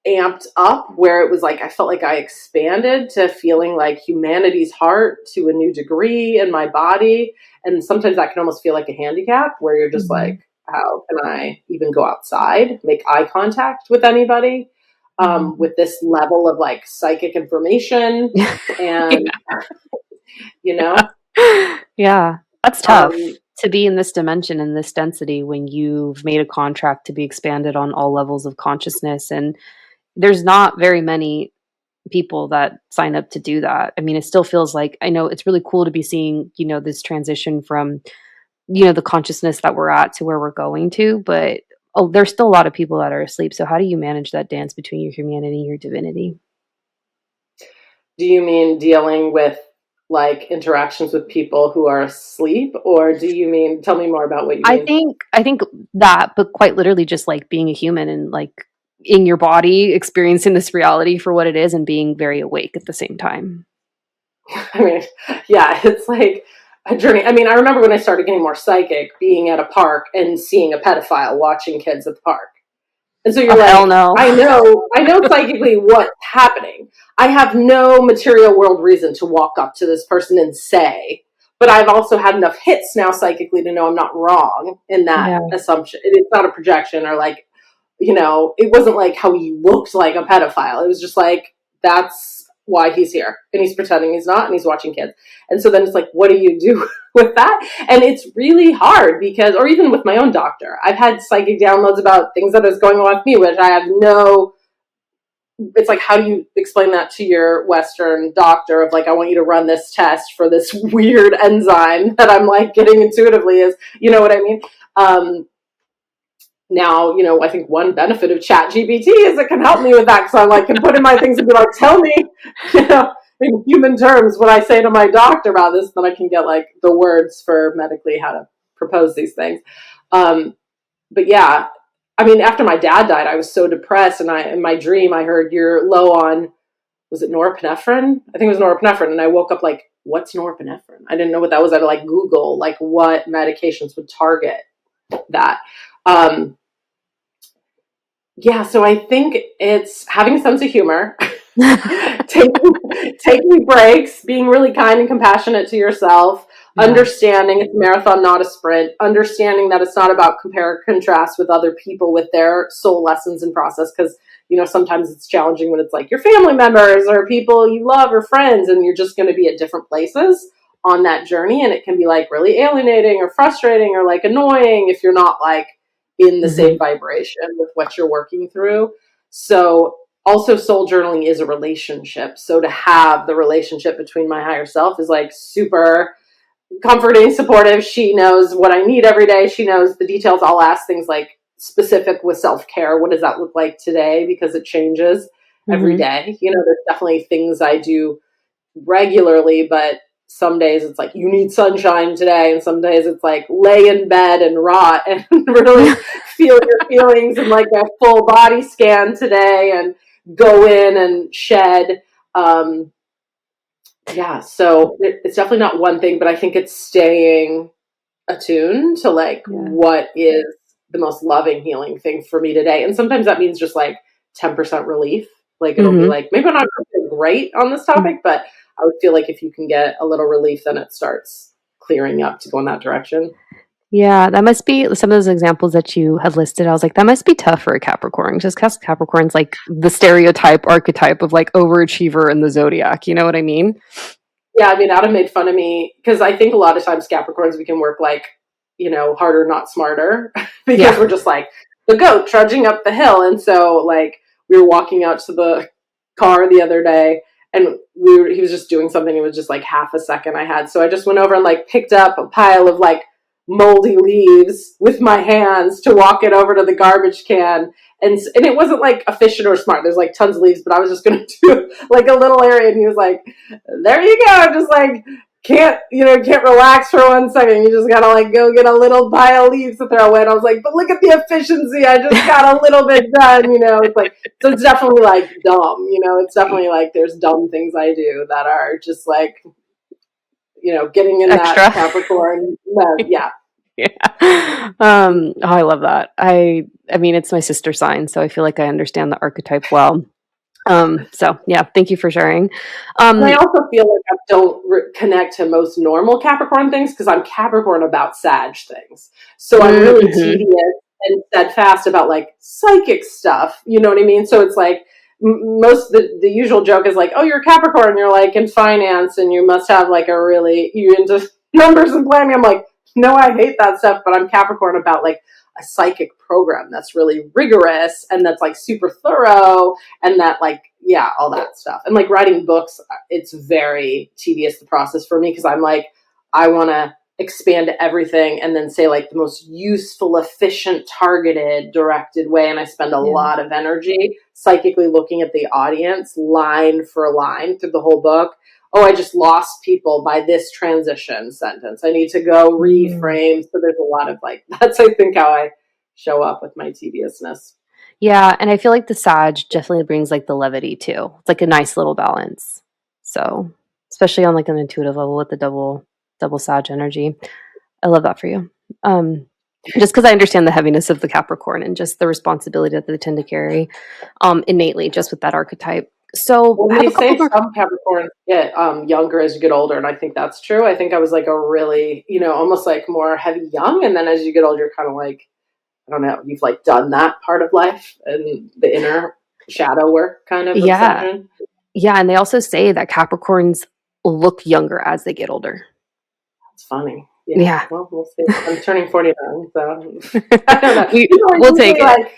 amped up, where it was like I felt like I expanded to feeling like humanity's heart to a new degree in my body. And sometimes that can almost feel like a handicap, where you're just like, how can I even go outside, make eye contact with anybody with this level of like psychic information? And you know, yeah, that's tough to be in this dimension, in this density, when you've made a contract to be expanded on all levels of consciousness. And there's not very many people that sign up to do that. I mean, it still feels like, I know it's really cool to be seeing, this transition from, the consciousness that we're at to where we're going to, but there's still a lot of people that are asleep. So how do you manage that dance between your humanity and your divinity? Do you mean dealing with like interactions with people who are asleep, or do you mean, tell me more about what you mean? I think that, but quite literally just like being a human and like in your body, experiencing this reality for what it is and being very awake at the same time. I mean, yeah, it's like a journey. I mean, I remember when I started getting more psychic, being at a park and seeing a pedophile watching kids at the park. And so you're Oh, like, hell no. I know psychically what's happening. I have no material world reason to walk up to this person and say, but I've also had enough hits now psychically to know I'm not wrong in that Yeah. assumption. It's not a projection, or like, it wasn't like how he looked like a pedophile. It was just like, that's why he's here. And he's pretending he's not, and he's watching kids. And so then it's like, what do you do with that? And it's really hard because, or even with my own doctor, I've had psychic downloads about things that is going on with me, which I have it's like, how do you explain that to your Western doctor of like, I want you to run this test for this weird enzyme that I'm like getting intuitively is, you know what I mean? Now, I think one benefit of Chat GPT is it can help me with that, because I like can put in my things and be like, tell me, in human terms what I say to my doctor about this, then I can get like the words for medically how to propose these things. But yeah, I mean, after my dad died, I was so depressed, and in my dream I heard, you're low on, was it norepinephrine? I think it was norepinephrine, and I woke up like, what's norepinephrine? I didn't know what that was. I had to like Google like what medications would target that. Yeah, so I think it's having a sense of humor, taking breaks, being really kind and compassionate to yourself, understanding it's a marathon, not a sprint, understanding that it's not about compare or contrast with other people with their soul lessons and process, because, sometimes it's challenging when it's like your family members or people you love or friends, and you're just going to be at different places on that journey, and it can be like really alienating or frustrating or like annoying if you're not like in the same vibration with what you're working through. So also soul journaling is a relationship. So to have the relationship between my higher self is like super comforting, supportive. She knows what I need every day. She knows the details. I'll ask things like specific with self-care. What does that look like today? Because it changes every day. There's definitely things I do regularly, but some days it's like, you need sunshine today, and some days it's like lay in bed and rot and really feel your feelings and like a full body scan today and go in and shed. So it's definitely not one thing, but I think it's staying attuned to like what is the most loving, healing thing for me today. And sometimes that means just like 10% relief. Like it'll be like, maybe I'm not great on this topic, but I would feel like if you can get a little relief, then it starts clearing up to go in that direction. Yeah, that must be some of those examples that you had listed. I was like, that must be tough for a Capricorn, just because Capricorn's like the stereotype archetype of like overachiever in the zodiac. You know what I mean? Yeah, I mean, Adam made fun of me because I think a lot of times Capricorns, we can work like, harder, not smarter, because Yeah. we're just like the goat trudging up the hill. And so, like, we were walking out to the car the other day, and he was just doing something. It was just like half a second I had. So I just went over and like picked up a pile of like moldy leaves with my hands to walk it over to the garbage can. And it wasn't like efficient or smart. There's like tons of leaves, but I was just going to do like a little area. And he was like, there you go. Just like, can't relax for 1 second. You just gotta like go get a little pile of leaves to throw away. And I was like, but look at the efficiency. I just got a little bit done, It's like, so it's definitely like dumb, it's definitely like there's dumb things I do that are just like, getting in Extra. that Capricorn. Yeah. Yeah. Oh, I love that. I mean, it's my sister sign, so I feel like I understand the archetype well. So yeah, thank you for sharing. And I also feel like I don't connect to most normal Capricorn things because I'm Capricorn about Sag things. So I'm really tedious and steadfast about like psychic stuff. You know what I mean? So it's like most the usual joke is like, oh, you're Capricorn, you're like in finance and you must have like you into numbers and planning. I'm like, no, I hate that stuff, but I'm Capricorn about like a psychic program that's really rigorous and that's like super thorough and that like, yeah, all that stuff. And like writing books, it's very tedious, the process for me, because I'm like, I want to expand everything and then say like the most useful, efficient, targeted, directed way. And I spend a lot of energy psychically looking at the audience line for line through the whole book. Oh, I just lost people by this transition sentence. I need to go reframe. So there's a lot of like, that's I think how I show up with my tediousness. Yeah, and I feel like the Sag definitely brings like the levity too. It's like a nice little balance. So, especially on like an intuitive level with the double Sag energy. I love that for you. Just because I understand the heaviness of the Capricorn and just the responsibility that they tend to carry innately just with that archetype. So Well, I have they a couple say more. some Capricorns get younger as you get older, and I think that's true. I think I was like a really, almost like more heavy young, and then as you get older, you're kind of like, I don't know, you've like done that part of life and the inner shadow work kind of Yeah. obsession. Yeah, and they also say that Capricorns look younger as they get older. It's funny. Yeah. Well, we'll see. I'm turning 49, so I don't know. We'll take it.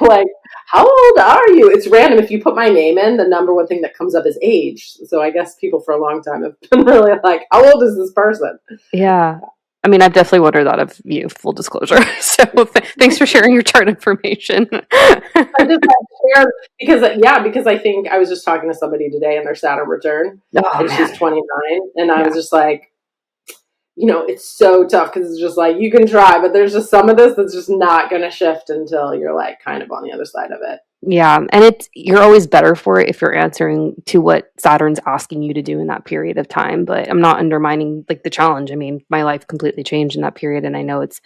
Like, how old are you? It's random. If you put my name in, the number one thing that comes up is age. So I guess people for a long time have been really like, how old is this person? Yeah. I mean, I've definitely wondered that of you, full disclosure. So thanks for sharing your chart information. I just share because I think I was just talking to somebody today in their Saturn return, and she's 29, and I was just like, it's so tough because it's just like you can try, but there's just some of this that's just not going to shift until you're like kind of on the other side of it. Yeah, and you're always better for it if you're answering to what Saturn's asking you to do in that period of time. But I'm not undermining like the challenge. I mean, my life completely changed in that period, and I know it's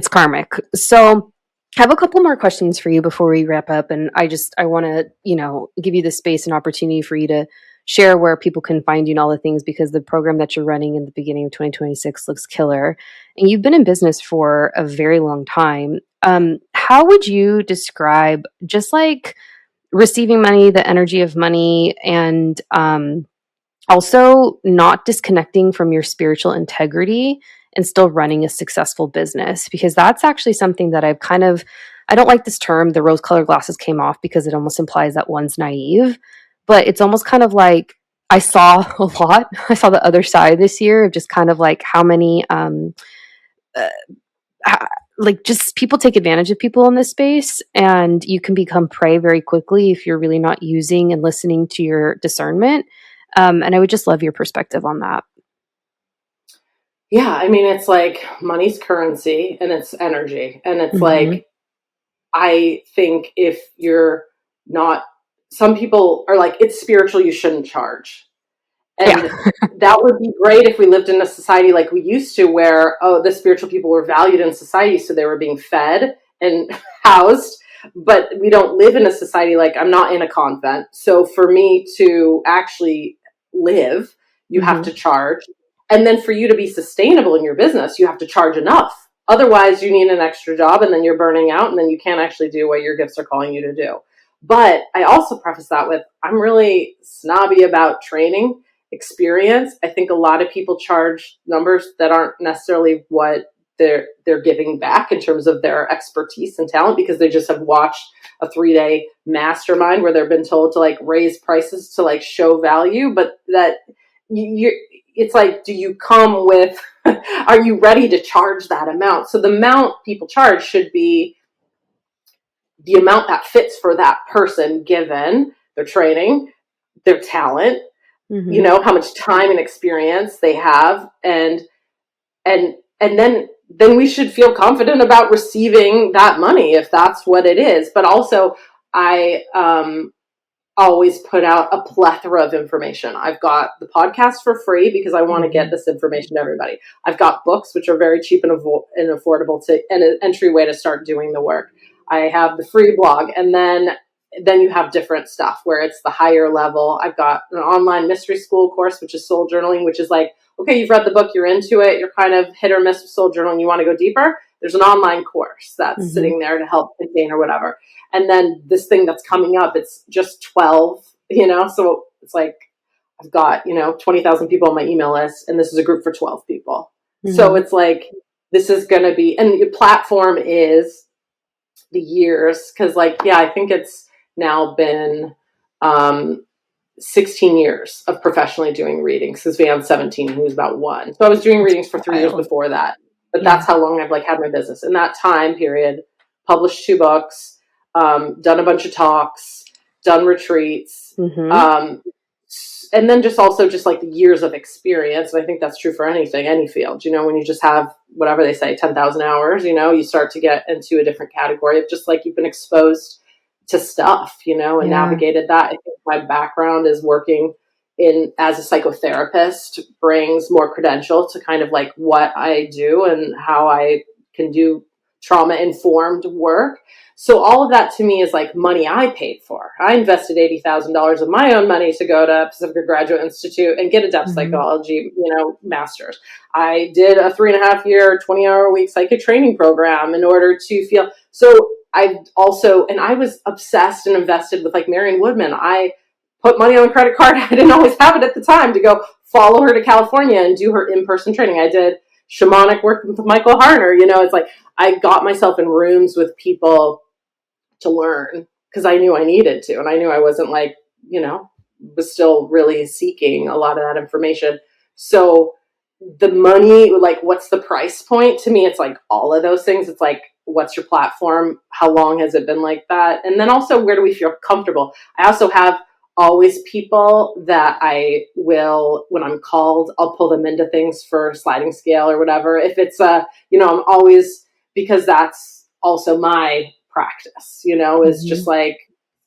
karmic. So I have a couple more questions for you before we wrap up, and I want to give you the space and opportunity for you to share where people can find you and all the things, because the program that you're running in the beginning of 2026 looks killer, and you've been in business for a very long time. How would you describe just like receiving money, the energy of money, and also not disconnecting from your spiritual integrity and still running a successful business? Because that's actually something that I don't like this term, the rose colored glasses came off, because it almost implies that one's naive, but it's almost kind of like I saw a lot. I saw the other side this year of just kind of like how many, uh, like just people take advantage of people in this space, and you can become prey very quickly if you're really not using and listening to your discernment. And I would just love your perspective on that. Yeah, I mean, it's like money's currency and it's energy. And it's Mm-hmm. like, I think if you're not, some people are like, it's spiritual, you shouldn't charge. Yeah. And that would be great if we lived in a society like we used to, where, the spiritual people were valued in society, so they were being fed and housed. but we don't live in a society, like I'm not in a convent. So for me to actually live, you have to charge. And then for you to be sustainable in your business, you have to charge enough. Otherwise, you need an extra job and then you're burning out and then you can't actually do what your gifts are calling you to do. But I also preface that with, I'm really snobby about training experience. I think a lot of people charge numbers that aren't necessarily what they're giving back in terms of their expertise and talent, because they just have watched a 3-day mastermind where they've been told to like raise prices to like show value. But that you it's like, do you come with, are you ready to charge that amount? So the amount people charge should be the amount that fits for that person, given their training, their talent, you know, how much time and experience they have. And then we should feel confident about receiving that money if that's what it is. But also, I always put out a plethora of information. I've got the podcast for free because I want to get this information to everybody. I've got books, which are very cheap and affordable to, and an entryway to start doing the work. I have the free blog, and then you have different stuff where it's the higher level. I've got an online mystery school course, which is soul journaling, which is like, okay, you've read the book, you're into it, you're kind of hit or miss with soul journaling, you want to go deeper. There's an online course that's sitting there to help contain or whatever. And then this thing that's coming up, it's just 12, you know? So it's like, I've got, 20,000 people on my email list, and this is a group for 12 people. So it's like, this is going to be, and the platform is the years. Cause like, yeah, I think it's now been, 16 years of professionally doing readings, because Van's 17, who was about 1. So I was doing readings for 3 years before that. But that's how long I've like had my business. In that time period, published 2 books, done a bunch of talks, done retreats, and then just also just like the years of experience. And I think that's true for anything, any field. When you just have whatever they say, 10,000 hours, you start to get into a different category of just like you've been exposed to stuff, and navigated that. I think my background is working in as a psychotherapist brings more credential to kind of like what I do and how I can do trauma informed work. So all of that to me is like money I paid for. I invested $80,000 of my own money to go to Pacific Graduate Institute and get a depth psychology, master's. I did a 3.5-year, 20-hour-a-week psychic training program in order to feel. So I also, and I was obsessed and invested with like Marion Woodman. I put money on a credit card. I didn't always have it at the time to go follow her to California and do her in-person training. I did shamanic work with Michael Harner. It's like I got myself in rooms with people to learn because I knew I needed to. And I knew I wasn't like, was still really seeking a lot of that information. So the money, like what's the price point? To me, it's like all of those things. It's like, what's your platform? How long has it been like that? And then also, where do we feel comfortable? I also have always people that I will, when I'm called, I'll pull them into things for sliding scale or whatever. If it's I'm always, because that's also my practice, is just like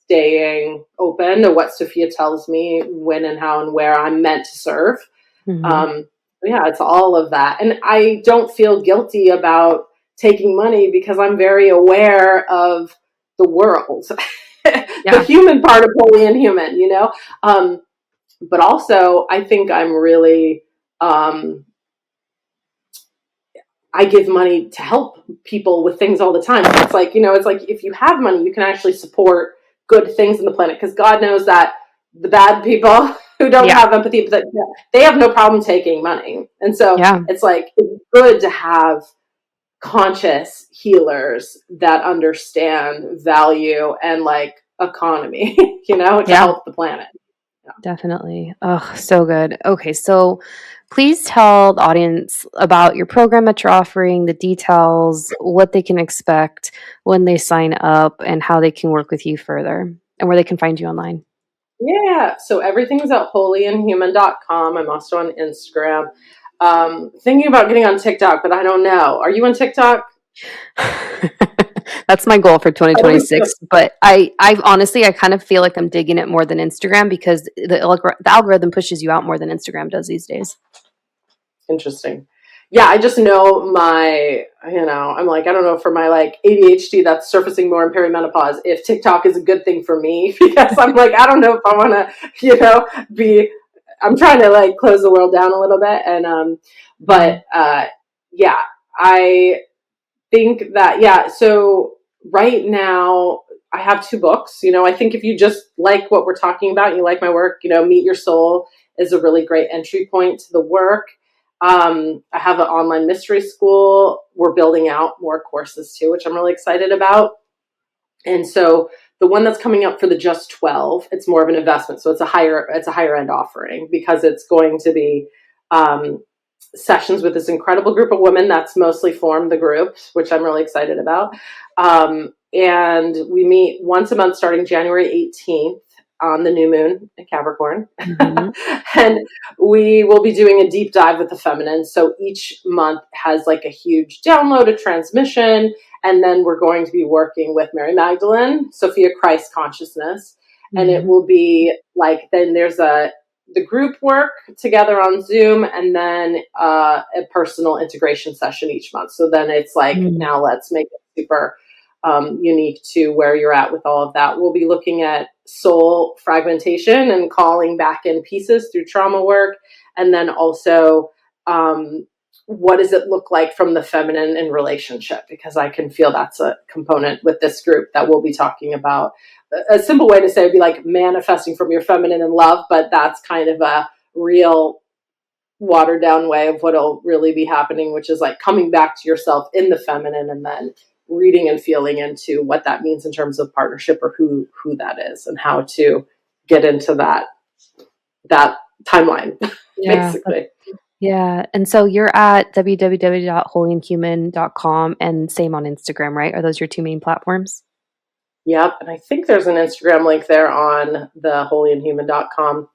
staying open to what Sophia tells me when and how and where I'm meant to serve. Yeah, it's all of that. And I don't feel guilty about taking money because I'm very aware of the world. The human part of holy and human, but also I think I'm really, I give money to help people with things all the time. So it's like, it's like if you have money, you can actually support good things in the planet, because God knows that the bad people who don't have empathy, but they have no problem taking money. And so it's like, it's good to have conscious healers that understand value and like economy, to help the planet. Definitely. Oh, so good. Okay, so please tell the audience about your program that you're offering, the details, what they can expect when they sign up, and how they can work with you further, and where they can find you online. Yeah, so everything's at holyandhuman.com. I'm also on Instagram. Thinking about getting on TikTok, but I don't know. Are you on TikTok? That's my goal for 2026. But I honestly, I kind of feel like I'm digging it more than Instagram, because the algorithm pushes you out more than Instagram does these days. Interesting. yeah, I just know I'm like, I don't know, for my like ADHD that's surfacing more in perimenopause, if TikTok is a good thing for me, because I'm like, I don't know if I want to, I'm trying to like close the world down a little bit. And, but, yeah, I think that, yeah. So right now I have two books. I think if you just like what we're talking about, you like my work, Meet Your Soul is a really great entry point to the work. I have an online mystery school. We're building out more courses too, which I'm really excited about. And so the one that's coming up for the Just 12, it's more of an investment. So it's a higher end offering, because it's going to be sessions with this incredible group of women that's mostly formed the groups, which I'm really excited about. And we meet once a month starting January 18th on the new moon in Capricorn. Mm-hmm. And we will be doing a deep dive with the feminine. So each month has like a huge download, a transmission. And then we're going to be working with Mary Magdalene, Sophia Christ Consciousness. And it will be like, then there's the group work together on Zoom, and then a personal integration session each month. So then it's like, now let's make it super unique to where you're at with all of that. We'll be looking at soul fragmentation and calling back in pieces through trauma work. And then also, what does it look like from the feminine in relationship? Because I can feel that's a component with this group that we'll be talking about. A simple way to say would be like manifesting from your feminine in love, but that's kind of a real watered down way of what'll really be happening, which is like coming back to yourself in the feminine, and then reading and feeling into what that means in terms of partnership, or who that is, and how to get into that timeline. Yeah. Basically. Yeah. And so you're at www.holyandhuman.com, and same on Instagram, right? Are those your two main platforms? Yep. And I think there's an Instagram link there on the holyandhuman.com.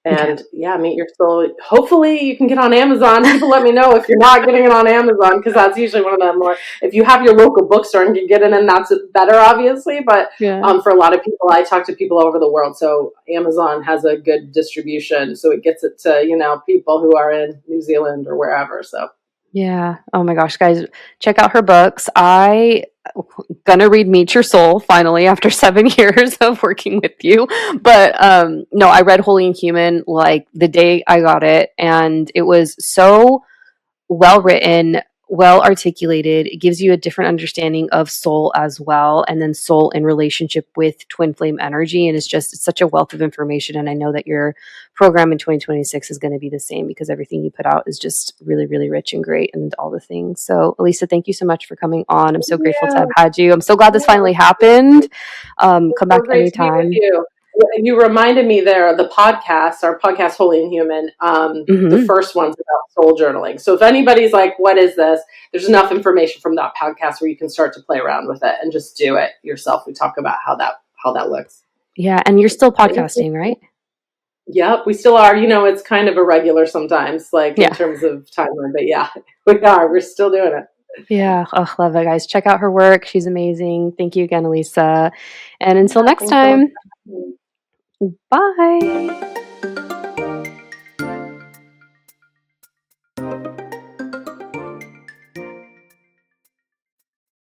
And yeah, Meet Your Soul. Hopefully you can get on Amazon. People let me know if you're not getting it on Amazon, because that's usually one of the more, if you have your local bookstore and can get it in, that's better, obviously. But for a lot of people, I talk to people all over the world. So Amazon has a good distribution. So it gets it to, people who are in New Zealand or wherever. So Yeah. Oh my gosh, guys, check out her books. I gonna read Meet Your Soul finally after 7 years of working with you. But no, I read Holy and Human like the day I got it, and it was so well written, well articulated. It gives you a different understanding of soul as well, and then soul in relationship with twin flame energy. And it's such a wealth of information. And I know that your program in 2026 is going to be the same, because everything you put out is just really, really rich and great, and all the things. So, Elisa, thank you so much for coming on. I'm so grateful to have had you. I'm so glad this finally happened. Come it's back so great to be with anytime. you. You reminded me there, our podcast, Holy and Human, the first one's about soul journaling. So if anybody's like, what is this? There's enough information from that podcast where you can start to play around with it and just do it yourself. We talk about how that looks. Yeah. And you're still podcasting, right? Yep, we still are. It's kind of irregular sometimes, like in terms of timeline, but yeah, we are. We're still doing it. Yeah. Oh, love it, guys. Check out her work. She's amazing. Thank you again, Elisa. And until next Thanks so time, much. bye.